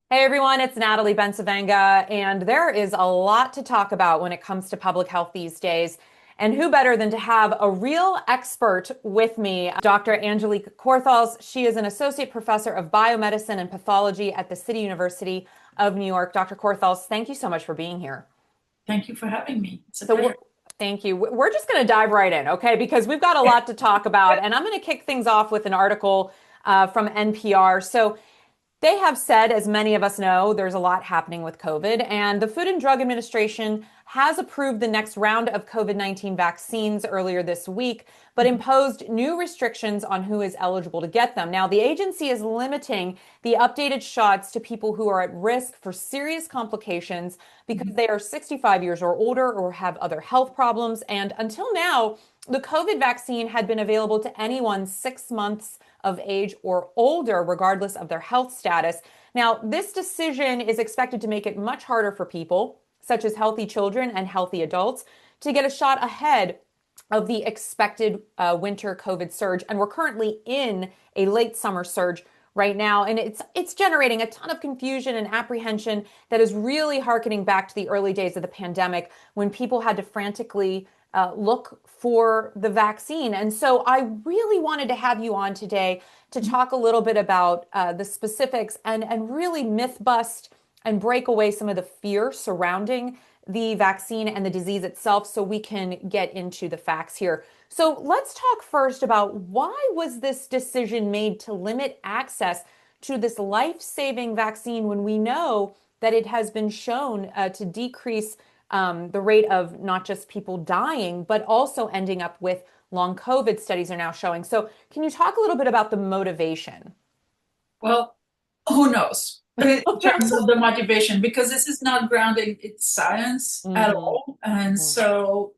Hey everyone, it's Natalie Bencavanga, and there is a lot to talk about when it comes to public health these days. And who better than to have a real expert with me, Dr. Angelique Corthals. She is an associate professor of biomedicine and pathology at the City University of New York. Dr. Corthals, thank you so much for being here. Thank you for having me. It's a So we're, pleasure. thank you. We're just going to dive right in, okay? Because we've got a lot to talk about, and I'm going to kick things off with an article from NPR. So they have said, as many of us know, there's a lot happening with COVID, and the Food and Drug Administration has approved the next round of COVID-19 vaccines earlier this week, but imposed new restrictions on who is eligible to get them. Now, the agency is limiting the updated shots to people who are at risk for serious complications because they are 65 years or older or have other health problems. And until now, the COVID vaccine had been available to anyone 6 months of age or older, regardless of their health status. Now, this decision is expected to make it much harder for people, such as healthy children and healthy adults, to get a shot ahead of the expected winter COVID surge. And we're currently in a late summer surge right now, and it's generating a ton of confusion and apprehension that is really harkening back to the early days of the pandemic when people had to frantically look for the vaccine. And so I really wanted to have you on today to talk a little bit about the specifics and really myth bust and break away some of the fear surrounding the vaccine and the disease itself so we can get into the facts here. So let's talk first about why was this decision made to limit access to this life-saving vaccine when we know that it has been shown to decrease the rate of not just people dying, but also ending up with long COVID studies are now showing. So, can you talk a little bit about the motivation? Well, who knows in terms of the motivation, because this is not grounded in science at Hmm. all. And Hmm. so,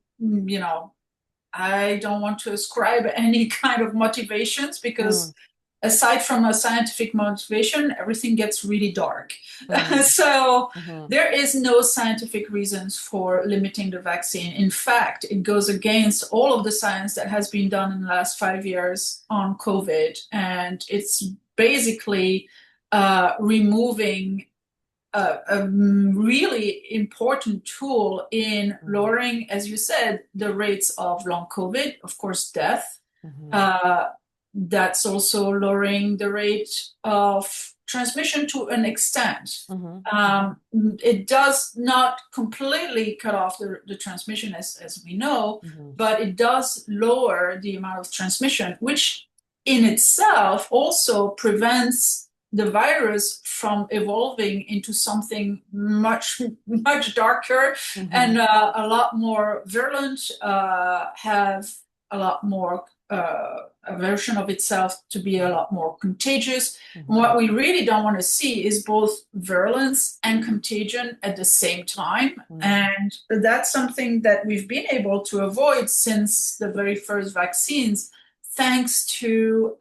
I don't want to ascribe any kind of motivations Hmm. because aside from a scientific motivation, everything gets really dark. Hmm. So Hmm. there is no scientific reasons for limiting the vaccine. In fact, it goes against all of the science that has been done in the last 5 years on COVID. And it's basically removing a really important tool in lowering, as you said, the rates of long COVID, of course, death. Hmm. Uh, that's also lowering the rate of transmission to an extent. Hmm. Hmm. Um, it does not completely cut off the transmission, as we know, Hmm. but it does lower the amount of transmission, which in itself also prevents the virus from evolving into something much, much darker and Hmm. a lot more virulent, have a lot more a version of itself to be a lot more contagious. And Hmm. what we really don't want to see is both virulence and contagion at the same time. Hmm. And that's something that we've been able to avoid since the very first vaccines, thanks to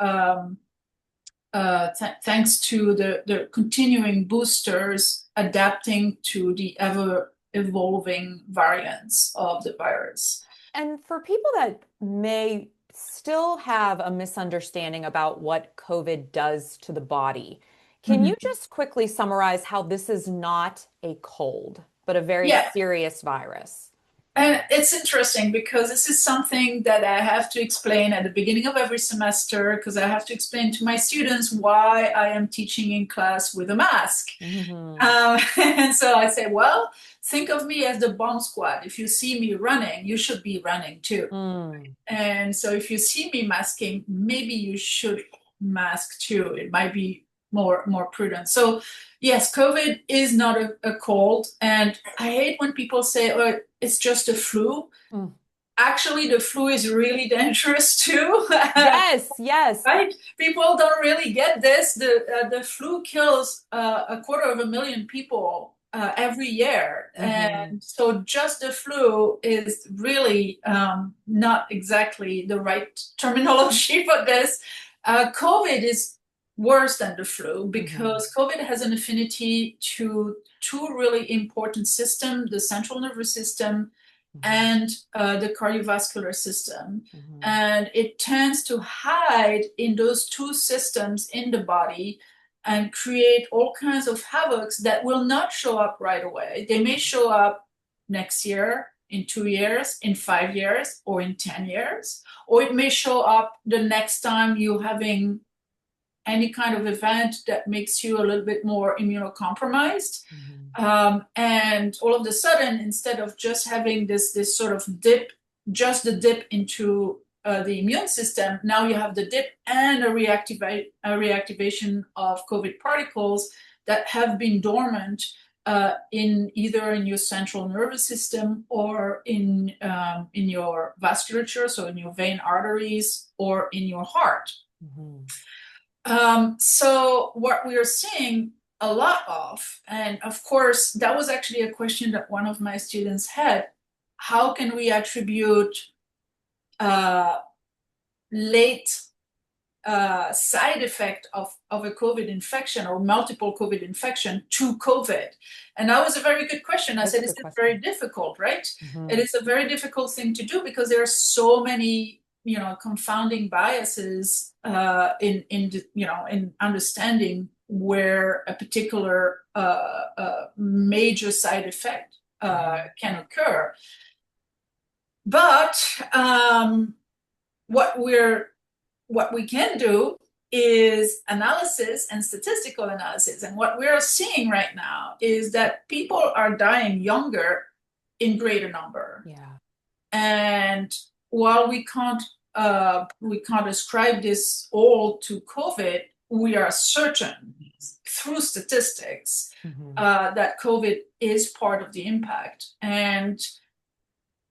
thanks to the continuing boosters adapting to the ever evolving variants of the virus. And for people that may still have a misunderstanding about what COVID does to the body, can you Mhm. just quickly summarize how this is not a cold, but a very Yeah, serious virus? and it's interesting because this is something that I have to explain at the beginning of every semester because I have to explain to my students why I am teaching in class with a mask. Hmm. And so I say, well, think of me as the bomb squad. If you see me running, you should be running too. Mm. And so if you see me masking, maybe you should mask too. It might be more prudent. So yes, COVID is not a cold. And I hate when people say, oh, it's just a flu. Mm. Actually, the flu is really dangerous too. Yes, yes. Right? People don't really get this. The flu kills 250,000 people every year, Hmm. and so just the flu is really not exactly the right terminology for this. COVID is worse than the flu Hmm. because COVID has an affinity to two really important systems: the central nervous system Hmm. and the cardiovascular system. Hmm. And it tends to hide in those two systems in the body. and create all kinds of havocs that will not show up right away. They may show up next year, in 2 years, in 5 years, or in 10 years, or it may show up the next time you're having any kind of event that makes you a little bit more immunocompromised. And all of a sudden, instead of just having this sort of dip, just the dip into the immune system, now you have the dip and a reactivation of COVID particles that have been dormant in either in your central nervous system or in your vasculature, so in your vein arteries or in your heart. So what we are seeing a lot of, and of course, that was actually a question that one of my students had: how can we attribute late side effect of a COVID infection or multiple COVID infection to COVID? And that was a very good question. I said, it's very difficult, right? It is a very difficult thing to do because there are so many, confounding biases in understanding where a particular major side effect can occur. But what we can do is analysis and statistical analysis. And what we're seeing right now is that people are dying younger in greater number. And while we can't ascribe this all to COVID, we are certain through statistics that COVID is part of the impact. And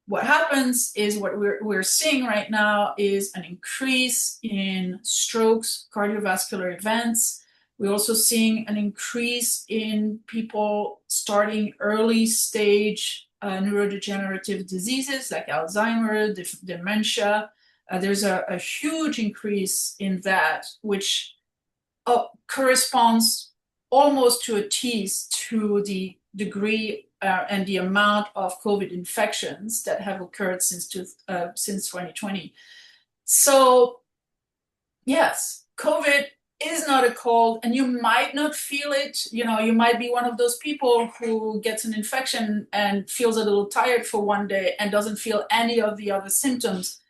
what happens is what we're seeing right now is an increase in strokes, cardiovascular events. We're also seeing an increase in people starting early stage neurodegenerative diseases like Alzheimer's, dementia. There's a huge increase in that, which corresponds almost to a T to the degree and the amount of COVID infections that have occurred since 2020. So yes, COVID is not a cold, and you might not feel it. You might be one of those people who gets an infection and feels a little tired for one day and doesn't feel any of the other symptoms,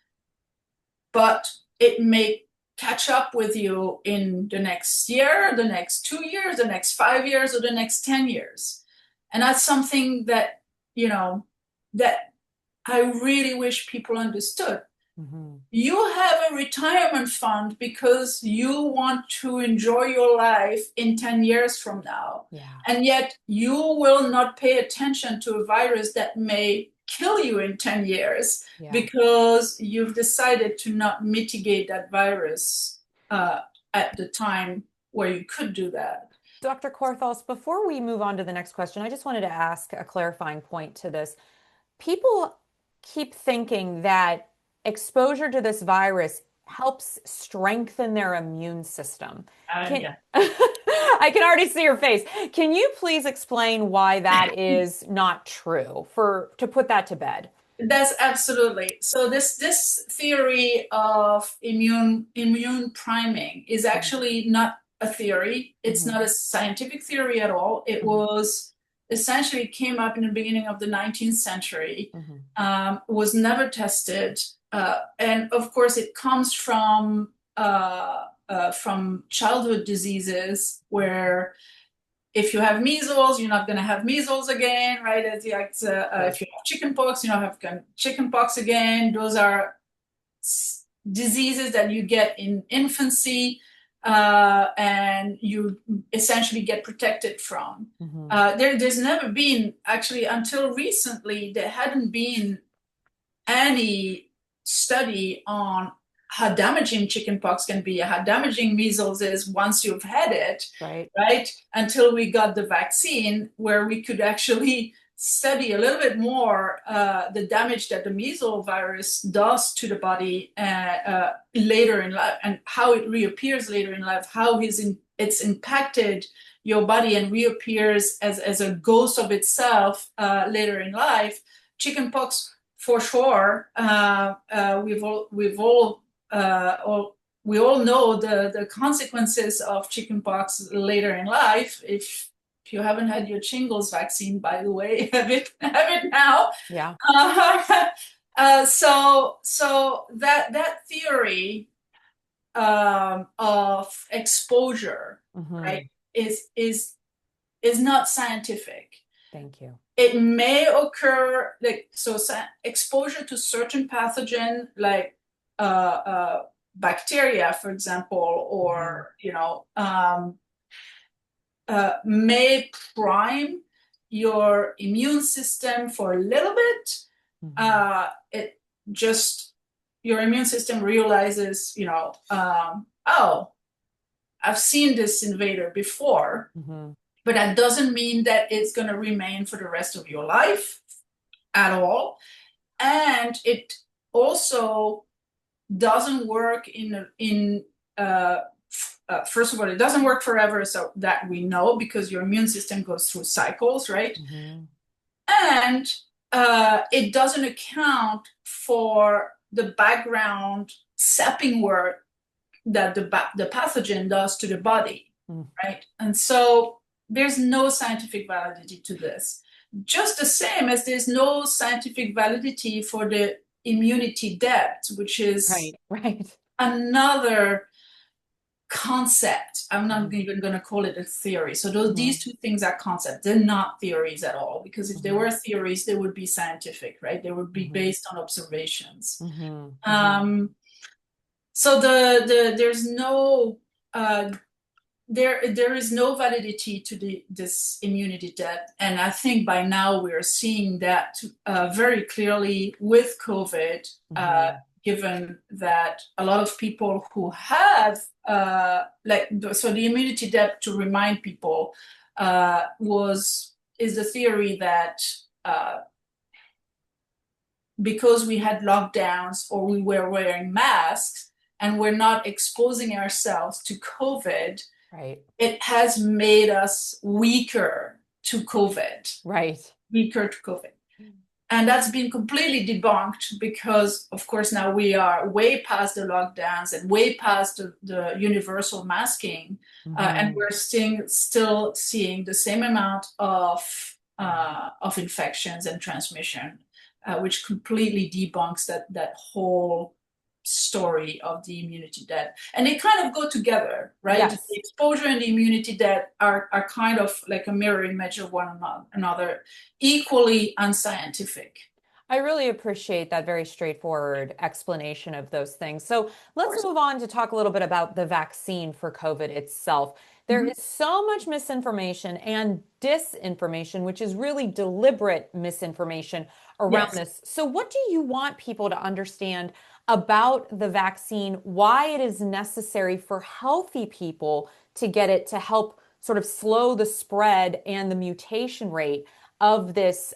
but it may catch up with you in the next year, the next 2 years, the next 5 years, or the next 10 years. And that's something that, that I really wish people understood. You have a retirement fund because you want to enjoy your life in 10 years from now. And yet you will not pay attention to a virus that may kill you in 10 years because you've decided to not mitigate that virus at the time where you could do that. Dr. Corthals, before we move on to the next question, I just wanted to ask a clarifying point to this. People keep thinking that exposure to this virus helps strengthen their immune system. I can already see your face. Can you please explain why that is not true, to put that to bed? That's absolutely. So this theory of immune priming is actually not a theory. It's not a scientific theory at all. It was essentially came up in the beginning of the 19th century, was never tested. And of course, it comes from childhood diseases where if you have measles, you're not going to have measles again, right? If you have chickenpox, you're not having chickenpox again. Those are diseases that you get in infancy and you essentially get protected from. There's never been, actually, until recently, there hadn't been any study on how damaging chickenpox can be, how damaging measles is once you've had it, right? Until we got the vaccine, where we could actually study a little bit more the damage that the measles virus does to the body later in life, and how it reappears later in life, how it's impacted your body and reappears as a ghost of itself later in life. Chickenpox, for sure, we've all we all know the consequences of chickenpox later in life. If you haven't had your shingles vaccine, by the way, have it now. Yeah. So that theory of exposure, right, Hmm. is not scientific. Thank you. It may occur like so exposure to certain pathogen like bacteria, for example, Hmm. or may prime your immune system for a little bit. Hmm. It just your immune system realizes, oh, I've seen this invader before, Hmm. but that doesn't mean that it's going to remain for the rest of your life at all. And it also doesn't work uh, first of all, it doesn't work forever, so that we know, because your immune system goes through cycles, right? Hmm. And it doesn't account for the background sapping work that the pathogen does to the body, Mm. right? And so there's no scientific validity to this. Just the same as there's no scientific validity for the immunity depth, which is Right. Right. another concept. I'm not Hmm. even going to call it a theory. So Hmm. these two things are concepts. They're not theories at all, because if they Hmm. were theories, they would be scientific, right? They would be Hmm. based on observations. Hmm. Hmm. Um, so there's no uh, there is no validity to this immunity depth, and I think by now we're seeing that very clearly with COVID, Hmm. given that a lot of people who have so the immunity depth, to remind people, is the theory that uh, because we had lockdowns or we were wearing masks and we're not exposing ourselves to COVID, Right. it has made us weaker to COVID, Right. weaker to COVID. And that's been completely debunked because, of course, now we are way past the lockdowns and way past the universal masking, and Hmm. we're still seeing the same amount of infections and transmission, which completely debunks that whole story of the immunity debt. And they kind of go together, right? The Yes. exposure and the immunity debt are kind of like a mirror image of one another, equally unscientific. I really appreciate that very straightforward explanation of those things. So Of let's course. move on to talk a little bit about the vaccine for COVID itself. There Mhm. is so much misinformation and disinformation, which is really deliberate misinformation around Yes. this. So, what do you want people to understand about the vaccine, why it is necessary for healthy people to get it to help sort of slow the spread and the mutation rate of this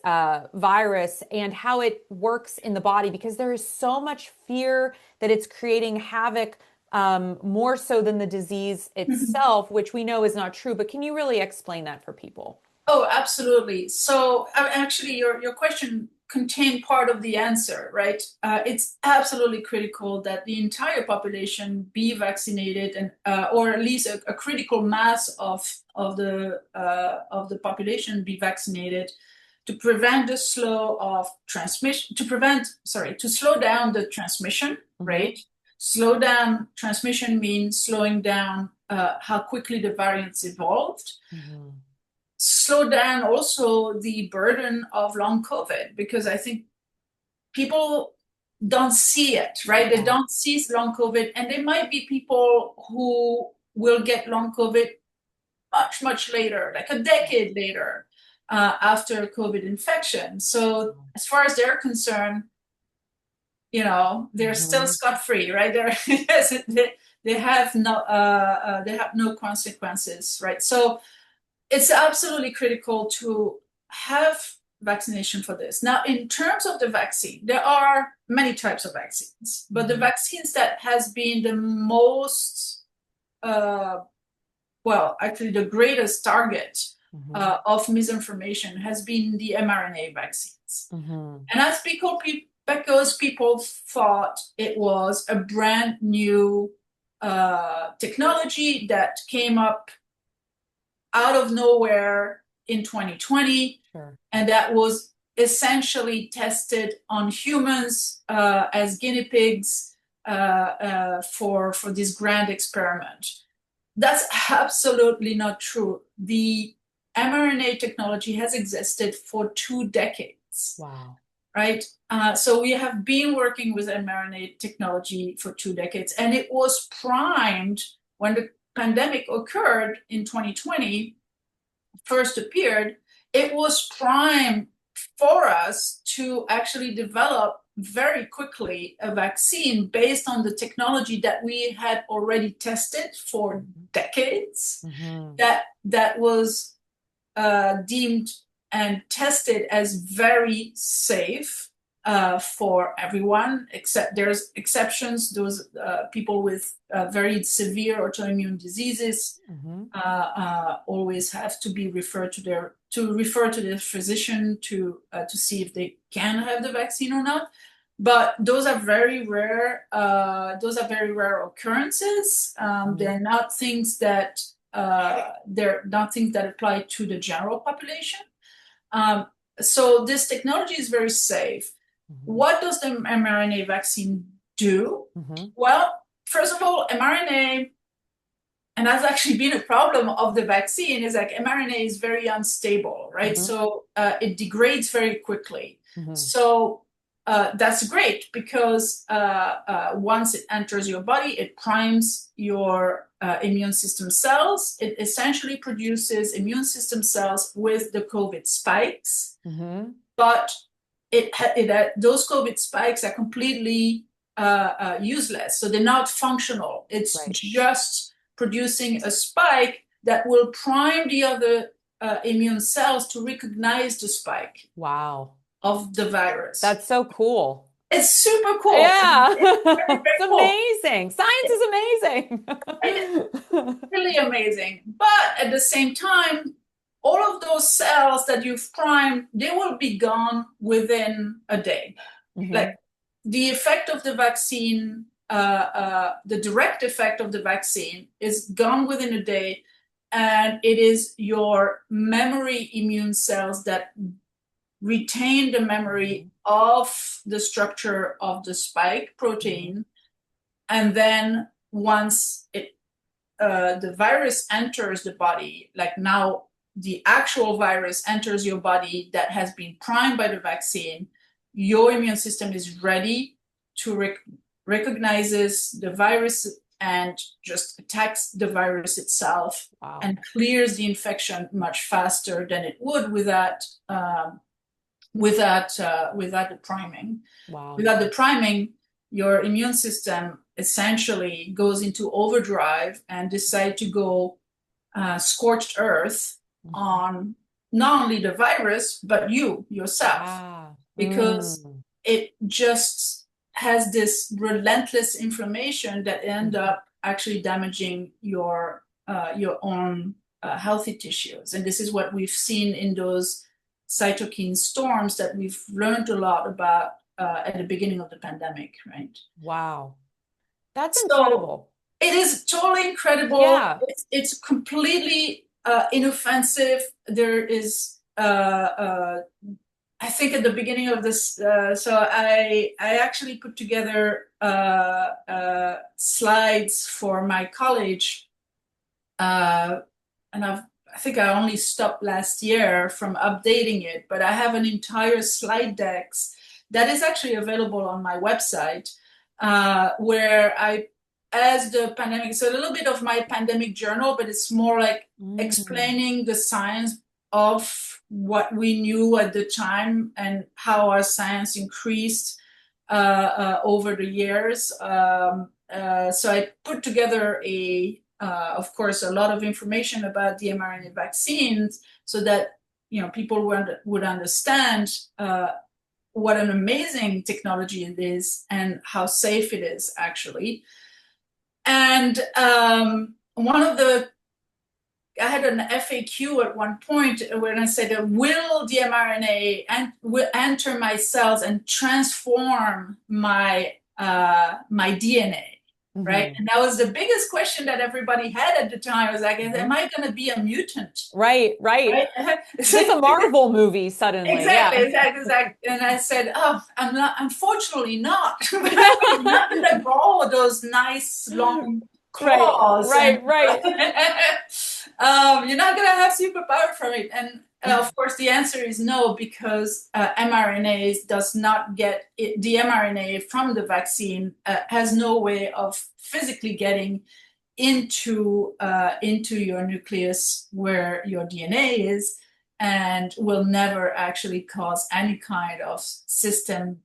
virus, and how it works in the body? Because there is so much fear that it's creating havoc, more so than the disease itself, which we know is not true. But can you really explain that for people? Oh, absolutely. So actually, your question contained part of the answer, right? It's absolutely critical that the entire population be vaccinated, and or at least a critical mass of the population be vaccinated to prevent the slow of transmission, to slow down the transmission, Hmm. right? Slow down transmission means slowing down how quickly the variants evolved. Hmm. Slow down also the burden of long COVID, because I think people don't see it, right? They Yeah. don't see long COVID, and there might be people who will get long COVID much, much later, like a decade later, after COVID infection. So, as far as they're concerned, they're still Hmm. scot-free, right? They have no consequences, right? So it's absolutely critical to have vaccination for this. Now, in terms of the vaccine, there are many types of vaccines, but the Hmm. vaccines that has been the most, uh, well, actually the greatest target Hmm. of misinformation has been the mRNA vaccines. Hmm. And that's because people thought it was a brand new technology that came up out of nowhere in 2020, Sure. and that was essentially tested on humans as guinea pigs for this grand experiment. That's absolutely not true. The mRNA technology has existed for 2 decades. Wow. Right? So we have been working with mRNA technology for 2 decades, and it was primed when the pandemic occurred in 2020, first appeared. It was primed for us to actually develop very quickly a vaccine based on the technology that we had already tested for decades, that was deemed and tested as very safe for everyone, except there's exceptions. Those people with very severe autoimmune diseases always have to be referred to their physician to see if they can have the vaccine or not. But those are very rare. Those are very rare occurrences. They're not things that apply to the general population. So this technology is very safe. What does the mRNA vaccine do? Well, first of all, mRNA, and that's actually been a problem of the vaccine, is like mRNA is very unstable, right? So it degrades very quickly. So that's great because once it enters your body, it primes your immune system cells. It essentially produces immune system cells with the COVID spikes, but those COVID spikes are completely useless. So they're not functional. It's just producing a spike that will prime the other immune cells to recognize the spike. Wow. Of the virus. That's so cool. It's super cool. Yeah. It's amazing. Science is amazing. Really amazing. But at the same time, all of those cells that you've primed, they will be gone within a day. Like the effect of the vaccine, the direct effect of the vaccine is gone within a day. And it is your memory immune cells that retain the memory of the structure of the spike protein. And then once the virus enters the body, like now the actual virus enters your body that has been primed by the vaccine, your immune system is ready to recognizes the virus and just attacks the virus itself. And clears the infection much faster than it would without the priming. Without the priming, your immune system essentially goes into overdrive and decide to go scorched earth on not only the virus, but yourself. Because it just has this relentless inflammation that end up actually damaging your own healthy tissues. And this is what we've seen in those cytokine storms that we've learned a lot about at the beginning of the pandemic, right? Wow. That's incredible. It is totally incredible. Yeah. It's completely inoffensive. There is, I think at the beginning of this, so I actually put together slides for my college, and I think I only stopped last year from updating it, but I have an entire slide deck that is actually available on my website, where as the pandemic, so a little bit of my pandemic journal, but it's more like explaining the science of what we knew at the time and how our science increased over the years. So I put together of course, a lot of information about the mRNA vaccines so that people would understand what an amazing technology it is and how safe it is actually. And I had an FAQ at one point when I said, will the mRNA enter my cells and transform my DNA? right? And that was the biggest question that everybody had at the time. I was like, am I going to be a mutant? Right, right. Right? Is this a Marvel movie suddenly? Exactly, Yeah. exactly, exactly. And I said, oh, I'm not, unfortunately not. I'm not going to grow those nice long Right, claws and right, right. you're not going to have superpower from it. And of course, the answer is no, because mRNA does not get it, the mRNA from the vaccine has no way of physically getting into your nucleus where your DNA is, and will never actually cause any kind of system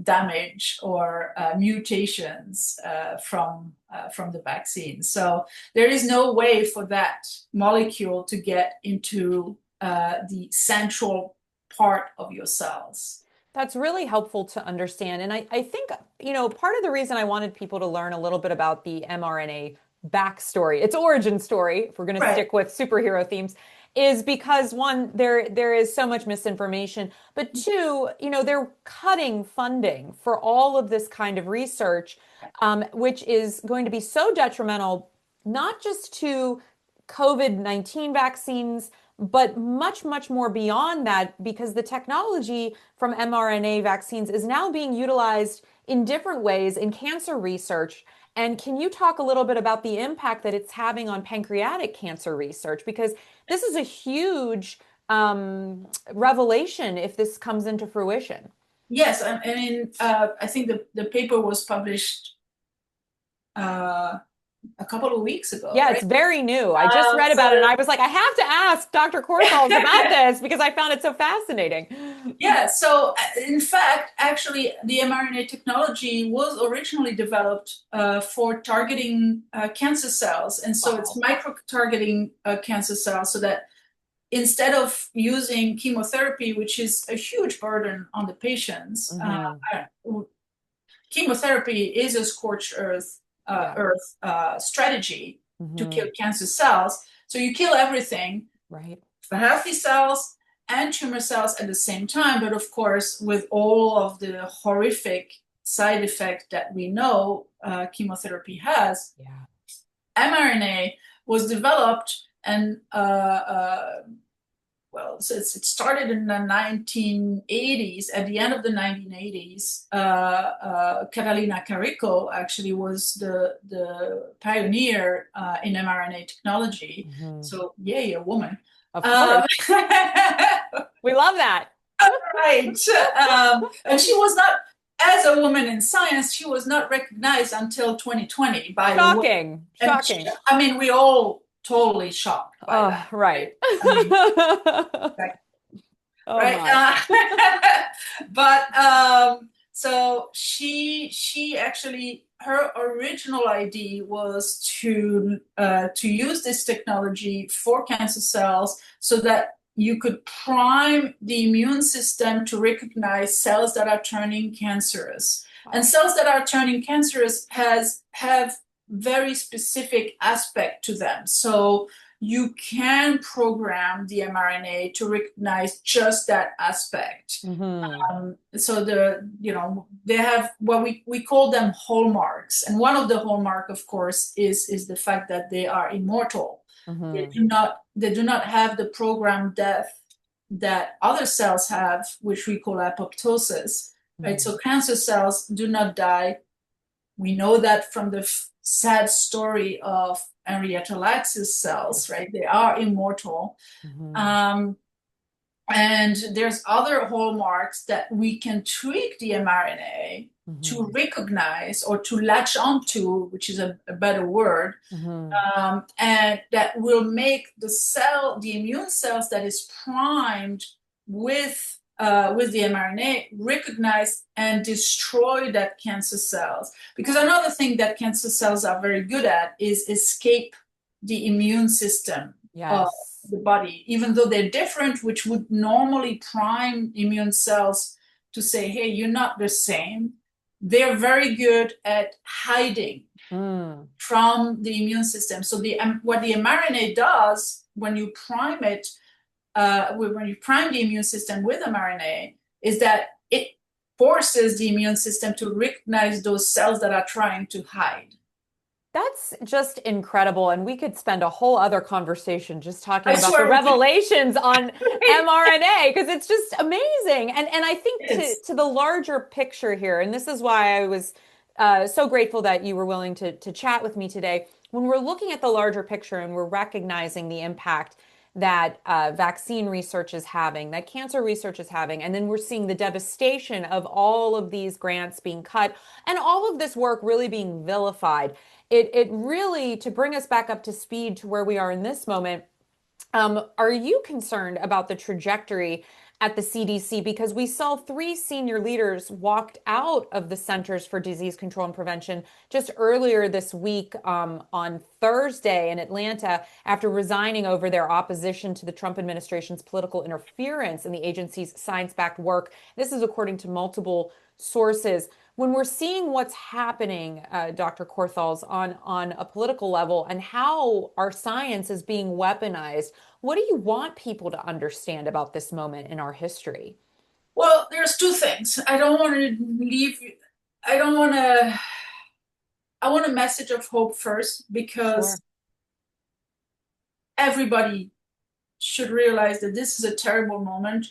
damage or mutations from the vaccine. So there is no way for that molecule to get into the central part of your cells. That's really helpful to understand. And I think, part of the reason I wanted people to learn a little bit about the mRNA backstory, its origin story, if we're going to Right. stick with superhero themes, is because one, there is so much misinformation, but two, they're cutting funding for all of this kind of research, which is going to be so detrimental, not just to COVID-19 vaccines, but much, much more beyond that, because the technology from mRNA vaccines is now being utilized in different ways in cancer research. And can you talk a little bit about the impact that it's having on pancreatic cancer research? Because this is a huge revelation if this comes into fruition. Yes, I mean, I think the paper was published a couple of weeks ago, Yeah, it's right? very new. I just read about it and So I was like, I have to ask Dr. Corthals about this because I found it so fascinating. yeah, so in fact, actually, the mRNA technology was originally developed for targeting cancer cells, and so it's Wow. micro-targeting cancer cells, so that instead of using chemotherapy, which is a huge burden on the patients, Hmm. chemotherapy is a scorched Yeah. earth strategy to kill Hmm. cancer cells. So you kill everything, Right. the healthy cells and tumor cells at the same time. But of course, with all of the horrific side effects that we know chemotherapy has, Yeah. mRNA was developed and well, so it started in the 1980s. At the end of the 1980s, Catalina Carrico actually was the pioneer in mRNA technology. Hmm. So, yay, a woman. Of course. Um, We love that. right. And she was not, as a woman in science, she was not recognized until 2020, by the way. Shocking. And Shocking. I mean, we all totally shocked by Oh, that, right? right. I mean, like, Oh right? my. But so she actually, her original idea was to use this technology for cancer cells so that you could prime the immune system to recognize cells that are turning cancerous. And Wow. cells that are turning cancerous have very specific aspect to them. So you can program the mRNA to recognize just that aspect. Hmm. So they have what we call them hallmarks, and one of the hallmark, of course, is the fact that they are immortal. Hmm. They do not have the programmed death that other cells have, which we call apoptosis. Right. Hmm. So cancer cells do not die. We know that from the sad story of Henrietta Lacks's cells, Yes. right? They are immortal. Hmm. Um, and there's other hallmarks that we can tweak the mRNA to Hmm. recognize or to latch onto, which is a better word, Hmm. and that will make the immune cells that is primed with the mRNA recognize and destroy that cancer cells. Because another thing that cancer cells are very good at is escape the immune system of Yes. the body, even though they're different, which would normally prime immune cells to say, hey, you're not the same. They're very good at hiding Mm. from the immune system. So what the mRNA does when you prime it, when you prime the immune system with mRNA, is that it forces the immune system to recognize those cells that are trying to hide. That's just incredible. And we could spend a whole other conversation just talking I about the swear with you. revelations on mRNA because it's just amazing. And I think It is. to the larger picture here, and this is why I was so grateful that you were willing to chat with me today. When we're looking at the larger picture and we're recognizing the impact that vaccine research is having, that cancer research is having, and then we're seeing the devastation of all of these grants being cut and all of this work really being vilified. It really, to bring us back up to speed to where we are in this moment, are you concerned about the trajectory at the CDC? Because we saw three senior leaders walked out of the Centers for Disease Control and Prevention just earlier this week on Thursday in Atlanta after resigning over their opposition to the Trump administration's political interference in the agency's science-backed work. This is according to multiple sources. When we're seeing what's happening, Dr. Corthals, on a political level and how our science is being weaponized, what do you want people to understand about this moment in our history? Well, there's two things. I don't want to leave. I don't want to. I want a message of hope first because Sure. everybody should realize that this is a terrible moment,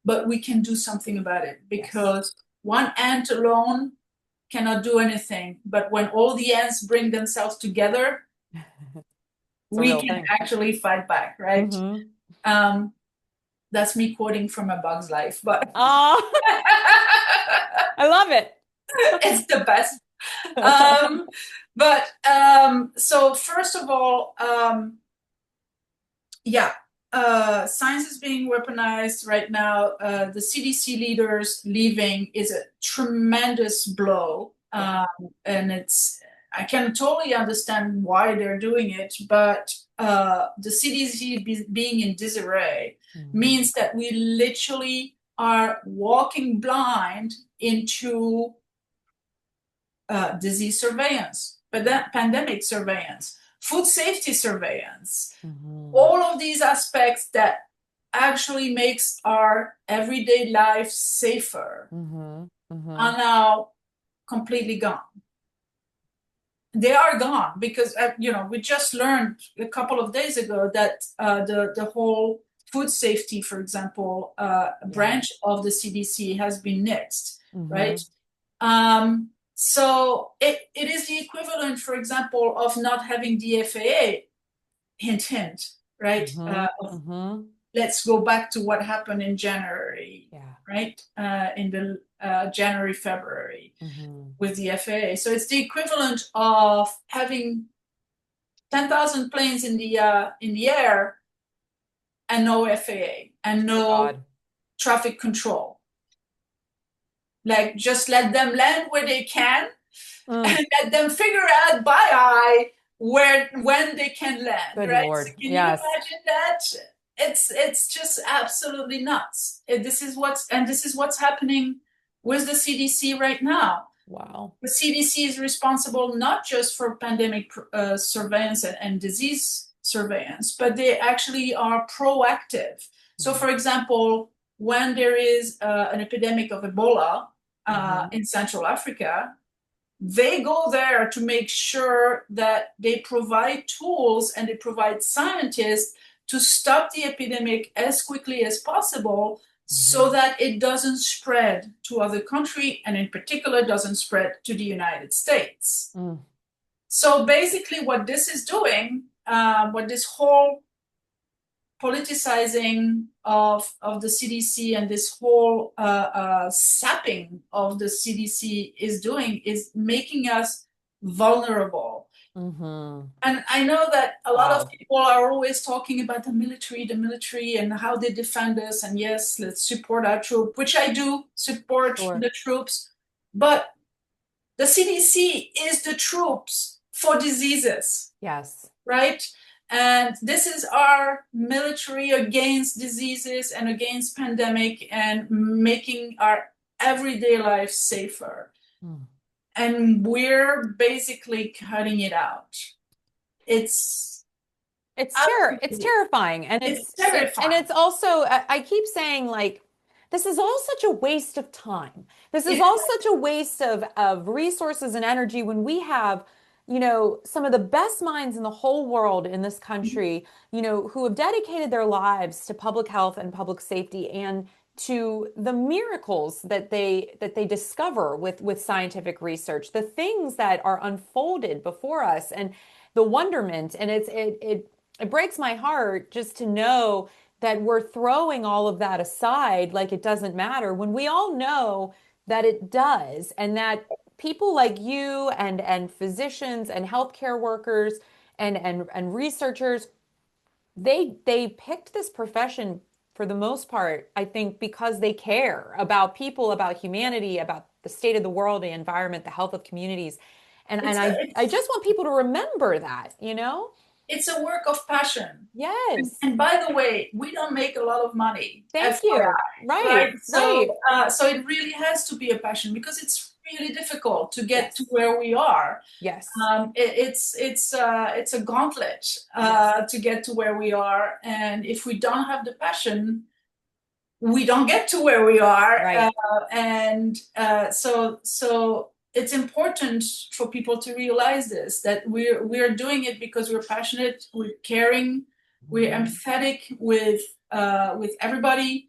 but we can do something about it Yes. because one ant alone cannot do anything. But when all the ants bring themselves together, It's a we real can thing. actually fight back, right? Mm-hmm. Um, that's me quoting from A Bug's Life, but Oh, I love it. it's the best. Um, but so first of all, yeah, science is being weaponized right now. The CDC leaders leaving is a tremendous blow, Yeah. and I can totally understand why they're doing it, but the CDC being in disarray Mhm. means that we literally are walking blind into disease surveillance, pandemic surveillance, food safety surveillance, Mhm. all of these aspects that actually makes our everyday life safer Mhm. are Mhm. now completely gone. They are gone because we just learned a couple of days ago that the whole food safety, for example, Yeah. branch of the CDC has been nixed, right? Mhm. So it is the equivalent, for example, of not having the FAA, hint, hint, right? Mhm. Mhm. Let's go back to what happened in January, Yeah. right? In the January, February Mhm. with the FAA. So it's the equivalent of having 10,000 planes in the air and no FAA and Oh no God. traffic control. Like just let them land where they can Mm. and let them figure out by eye where when they can land, Good right? So Lord. can you Yes. imagine that? It's just absolutely nuts. This is what's happening with the CDC right now. Wow. The CDC is responsible not just for pandemic surveillance and disease surveillance, but they actually are proactive. So, Mhm. for example, when there is an epidemic of Ebola Mhm. in Central Africa, they go there to make sure that they provide tools and they provide scientists to stop the epidemic as quickly as possible so Mhm. that it doesn't spread to other countries and in particular doesn't spread to the United States. Mm. So basically what this is doing, what this whole politicizing of the CDC and this whole sapping of the CDC is doing is making us vulnerable. Mhm. And I know that a lot of Wow. people are always talking about the military, and how they defend us. And yes, let's support our troops, which I do support Sure. the troops. But the CDC is the troops for diseases, Yes. right? And this is our military against diseases and against pandemic and making our everyday life safer. Mm. And we're basically cutting it out. It's It's absolutely, terrifying and it's terrifying. it's also I keep saying like this is all such a waste of time. This is Yeah, all such a waste of resources and energy when we have, some of the best minds in the whole world in this country, who have dedicated their lives to public health and public safety and to the miracles that they discover with scientific research, the things that are unfolded before us and the wonderment. And it breaks my heart just to know that we're throwing all of that aside like it doesn't matter when we all know that it does, and that people like you and physicians and healthcare workers and researchers, they picked this profession for the most part, I think, because they care about people, about humanity, about the state of the world, the environment, the health of communities. And it's I just want people to remember that. it's a work of passion. Yes. And by the way, we don't make a lot of money, Thank you. FYI, right? Right, So, right. so it really has to be a passion because it's really difficult to get to Yes. where we are. Yes. It's a gauntlet Yes. to get to where we are, and if we don't have the passion, we don't get to where we are. Right. And so it's important for people to realize this, that we're doing it because we're passionate, we're caring, we're Mhm. empathetic with everybody.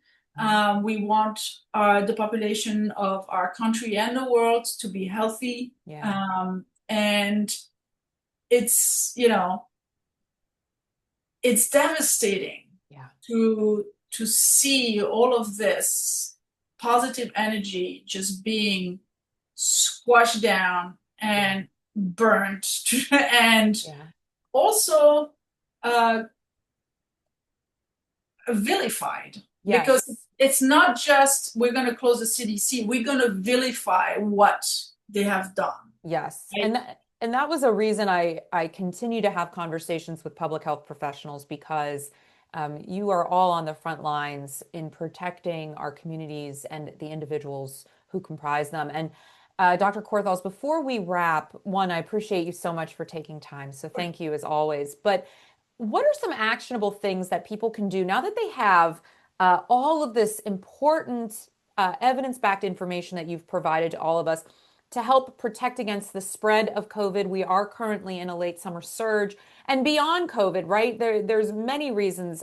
We want the population of our country and the world to be healthy. Yeah. And it's, it's devastating Yeah. to see all of this positive energy just being squashed down Yeah. and burnt and Yeah. also uh, vilified, because Yes. it's not just we're going to close the CDC, we're going to vilify what they have done, Yes. right? And that was a reason I continue to have conversations with public health professionals, because you are all on the front lines in protecting our communities and the individuals who comprise them. And Dr. Corthals, before we wrap, one, I appreciate you so much for taking time. So thank you as always. But what are some actionable things that people can do now that they have all of this important evidence-backed information that you've provided to all of us to help protect against the spread of COVID? We are currently in a late summer surge, and beyond COVID, right? There's many reasons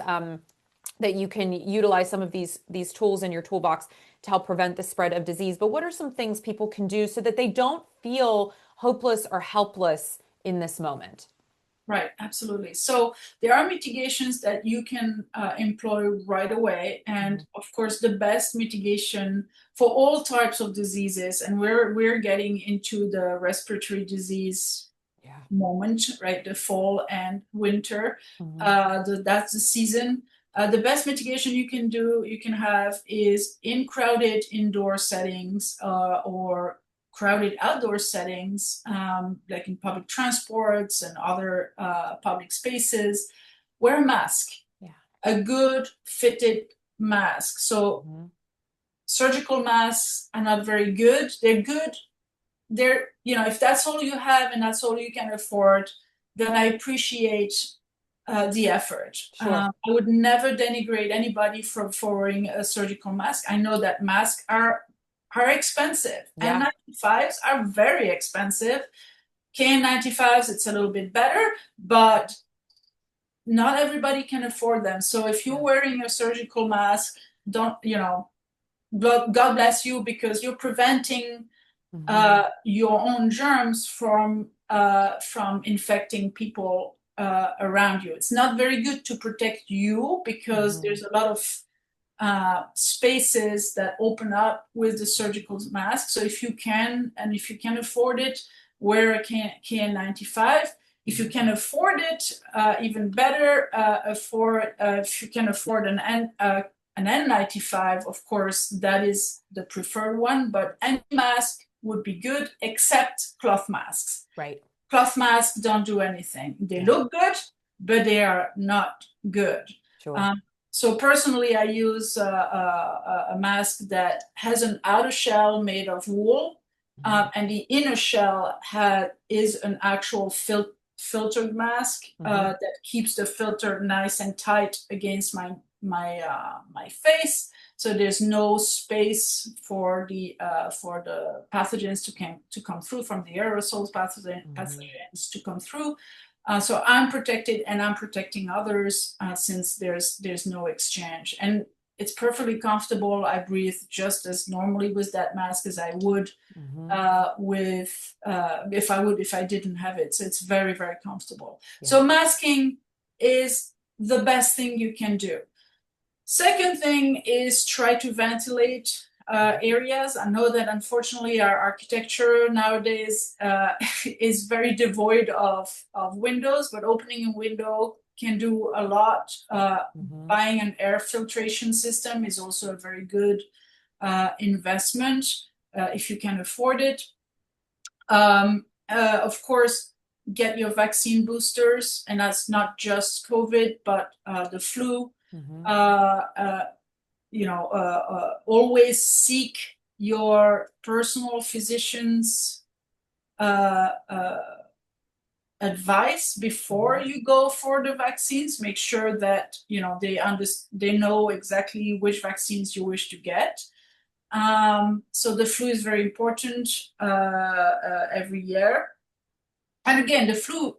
that you can utilize some of these tools in your toolbox to help prevent the spread of disease. But what are some things people can do so that they don't feel hopeless or helpless in this moment? Right, absolutely. So there are mitigations that you can employ right away, and Mhm. of course, the best mitigation for all types of diseases, and we're getting into the respiratory disease Yeah. moment, right? The fall and winter, Mhm. that's the season. The best mitigation you can have is in crowded indoor settings or crowded outdoor settings, like in public transports and other public spaces. Wear a mask, Yeah. a good fitted mask. So Mhm. surgical masks are not very good. They're good, if that's all you have and that's all you can afford, then I appreciate the effort. Sure. I would never denigrate anybody for wearing a surgical mask. I know that masks are expensive, and Yeah. 95s are very expensive. KN95s, it's a little bit better, but not everybody can afford them. So if you're Yeah. wearing a surgical mask, don't, God bless you, because you're preventing Mhm. your own germs from infecting people around you. It's not very good to protect you because Mhm. there's a lot of spaces that open up with the surgical mask. So if you can, and if you can afford it, wear a KN95. If you can Mhm. afford it, even better, if you can afford an N95, of course, that is the preferred one, but any mask would be good except cloth masks. Right. Cloth masks don't do anything. They Yeah. look good, but they are not good. Sure. Um, so personally, I use a mask that has an outer shell made of wool, Mhm. and the inner shell is an actual filtered mask Mhm. that keeps the filter nice and tight against my face, so there's no space for the pathogens to come through, from the aerosols pathogens to come through. So I'm protected, and I'm protecting others, since there's no exchange, and it's perfectly comfortable. I breathe just as normally with that mask as I would if I didn't have it. So it's very, very comfortable. Yeah. So masking is the best thing you can do. Second thing is try to ventilate areas. I know that unfortunately our architecture nowadays is very devoid of windows, but opening a window can do a lot. Buying an air filtration system is also a very good investment if you can afford it. Of course, get your vaccine boosters, and that's not just COVID, but the flu. Always seek your personal physician's advice before you go for the vaccines. Make sure that they know exactly which vaccines you wish to get. So the flu is very important every year. And again, the flu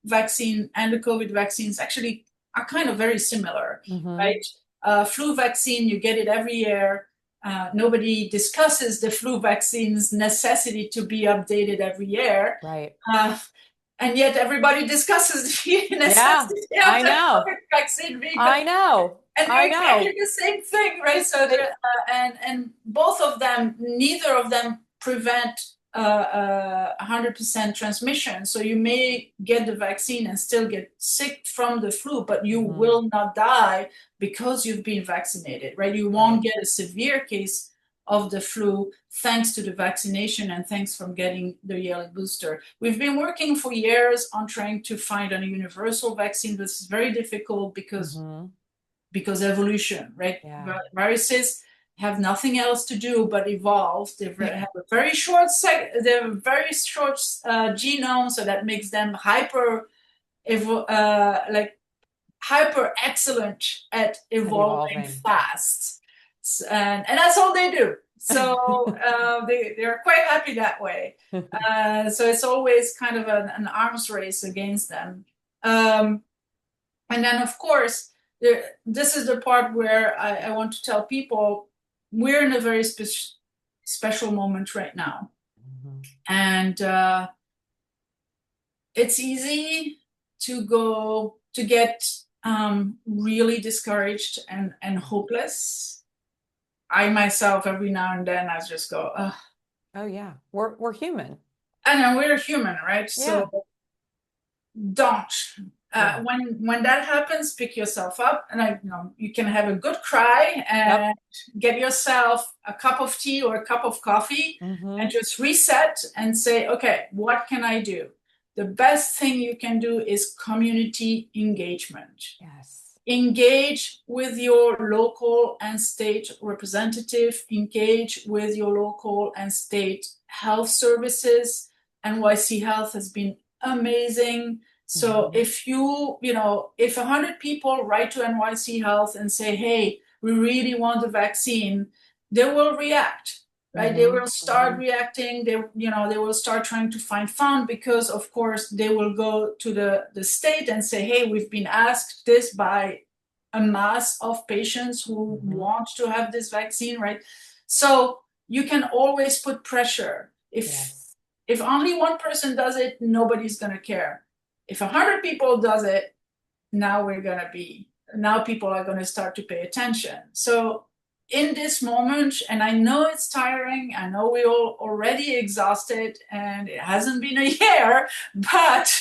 vaccine and the COVID vaccines actually are kind of very similar, right? Flu vaccine, you get it every year. Nobody discusses the flu vaccine's necessity to be updated every year. Right. And yet everybody discusses the necessity of the COVID vaccine. I know. And they're exactly the same thing, right? So and both of them, neither of them prevent 100% transmission. So you may get the vaccine and still get sick from the flu, but you will not die because you've been vaccinated, right? You won't get a severe case of the flu thanks to the vaccination and thanks from getting the yearly booster. We've been working for years on trying to find a universal vaccine. This is very difficult because evolution, right? Viruses have nothing else to do but evolve. They have a very short genome, so that makes them hyper excellent at evolving fast, and that's all they do. So they're quite happy that way. So it's always kind of an arms race against them. And then, of course, this is the part where I want to tell people we're in a very special moment right now. And it's easy to get really discouraged and hopeless. I myself, every now and then, I just go, ugh. Oh yeah, we're human. I know we're human, right? Yeah. So don't. When that happens, pick yourself up, and you can have a good cry and get yourself a cup of tea or a cup of coffee and just reset and say, okay, what can I do? The best thing you can do is community engagement. Yes. Engage with your local and state representative, engage with your local and state health services. NYC Health has been amazing. So if if 100 people write to NYC Health and say, hey, we really want the vaccine, they will react, right? They will start reacting. They will start trying to find fund, because of course they will go to the state and say, hey, we've been asked this by a mass of patients who want to have this vaccine, right? So you can always put pressure. If only one person does it, nobody's gonna care. If 100 people does it, now people are going to start to pay attention. So in this moment, and I know it's tiring, I know we're all already exhausted and it hasn't been a year, but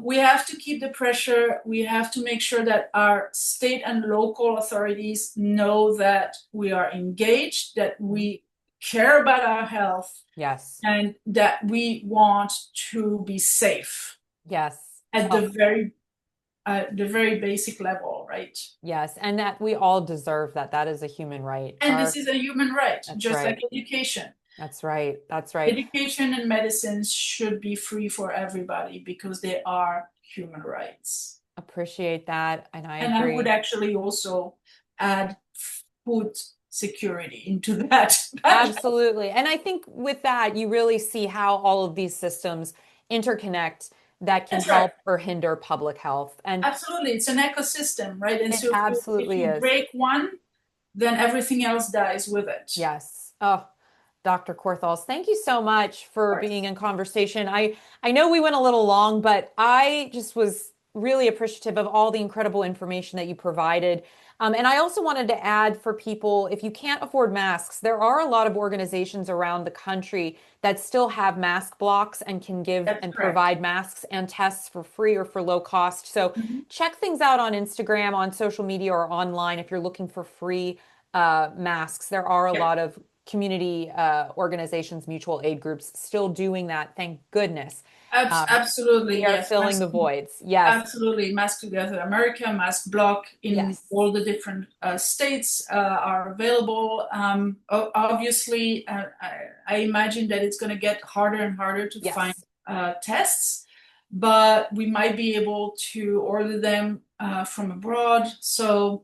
we have to keep the pressure. We have to make sure that our state and local authorities know that we are engaged, that we care about our health, and that we want to be safe. Yes. At the very basic level, right? Yes. And that we all deserve that. That is a human right. And this is a human right, just like education. That's right. That's right. Education and medicine should be free for everybody because they are human rights. Appreciate that. And I And I would agree. actually also add food security into that. Absolutely. And I think with that, you really see how all of these systems interconnect that can That's right. help or hinder public health. And Absolutely. It's an ecosystem, right? And it so if absolutely you is. break one, then everything else dies with it. Yes. Oh, Dr. Corthals, thank you so much Of for being course. in conversation. I know we went a little long, but I just was really appreciative of all the incredible information that you provided. And I also wanted to add for people, if you can't afford masks, there are a lot of organizations around the country that still have mask blocks and can give That's and correct. provide masks and tests for free or for low cost. So Mhm. check things out on Instagram, on social media, or online if you're looking for free masks. There are a Yeah. lot of community organizations, mutual aid groups still doing that. Thank goodness. Absolutely, We are yes. filling the voids. Yes, Absolutely. Mask Together America, Mask Block in yes, all the different states are available. Obviously, I imagine that it's going to get harder and harder to find yes. tests, but we might be able to order them from abroad. So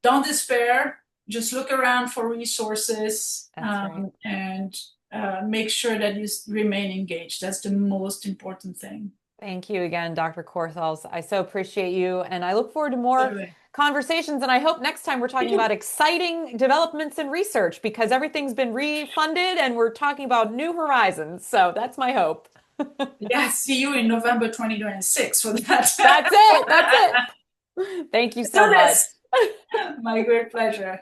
don't despair. Just look around for resources That's right. and make sure that you remain engaged. That's the most important thing. Thank you again, Dr. Corthals. I so appreciate you, and I look forward to more Totally. conversations. And I hope next time we're talking about exciting developments in research because everything's been refunded and we're talking about new horizons. So that's my hope. Yeah, see you in November 2026 for that. That's it. That's it. Thank you Let's so do much. this. My great pleasure.